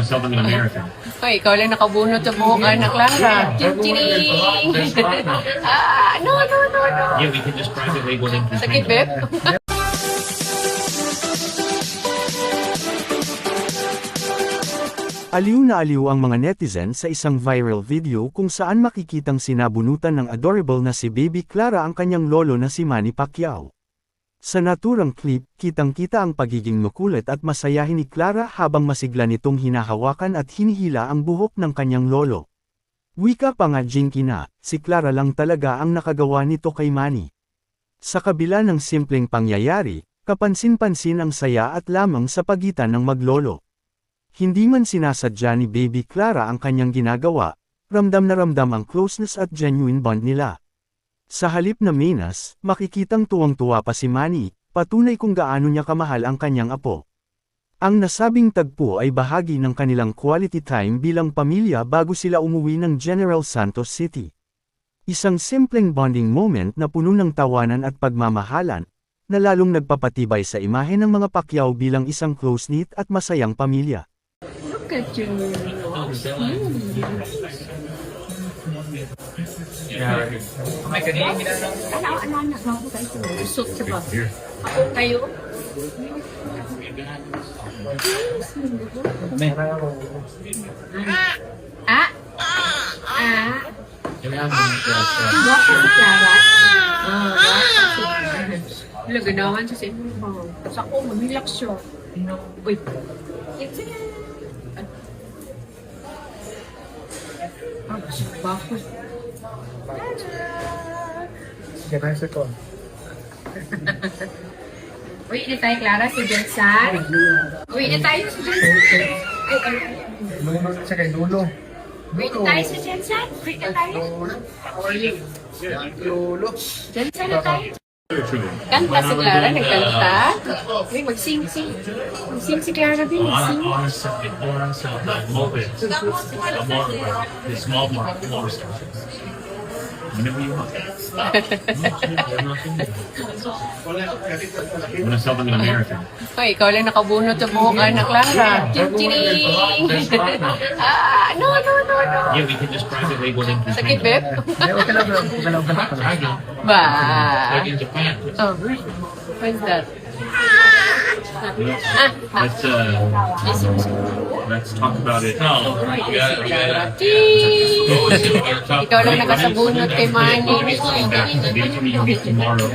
Sell them in America. Ay, ikaw lang nakabunot sa buhok, anak Clara. Ching-ching! No. Yeah, we can just private label them. Sakit, Beb? Aliw na aliw ang mga netizen sa isang viral video kung saan makikitang sinabunutan ng adorable na si Baby Clara ang kanyang lolo na si Manny Pacquiao. Sa naturang clip, kitang-kita ang pagiging makulit at masayahin ni Clara habang masigla nitong hinahawakan at hinihila ang buhok ng kanyang lolo. Wika pa nga Jinky na, si Clara lang talaga ang nakagawa nito kay Manny. Sa kabila ng simpleng pangyayari, kapansin-pansin ang saya at lamang sa pagitan ng maglolo. Hindi man sinasadya ni Baby Clara ang kanyang ginagawa, ramdam na ramdam ang closeness at genuine bond nila. Sa halip na minas, makikitang tuwang-tuwa pa si Manny, patunay kung gaano niya kamahal ang kanyang apo. Ang nasabing tagpo ay bahagi ng kanilang quality time bilang pamilya bago sila umuwi ng General Santos City. Isang simpleng bonding moment na puno ng tawanan at pagmamahalan, na lalong nagpapatibay sa imahe ng mga Pacquiao bilang isang close-knit at masayang pamilya. Look at you. Anak-anak mo kayo. Usok sa ba? Kayo? Guwapo si Clara. Wala, ganawan siya sa inyo. Sa ako, mag-relax siya. Uy. Guwapo. Ganun ko. Uy, ini tayo, Clara, si Jensan. Uy, ini tayo si Jensan. Ay. Lulo siya kay Lulo. Uy, ini tayo si Jensan. Uy, ini tayo. Lulo. Jensan na tayo. Kanta si Clara, nagkanta. Uy, mag-sing-sing. Mag-sing si Clara din, mag-sing. Whenever you want. I'm gonna sell them in America. Ay, ikaw lang nakabunot sa buhok, anak Clara. Ching-ching! No. Yeah, we can just private label them. Sakit, Beb? Okay lang bro. Ba? Like in Japan. Oh, what's that? Let's talk about it. Oh, Ching! Ikaw lang nakasabunot kay Manny. Tomorrow.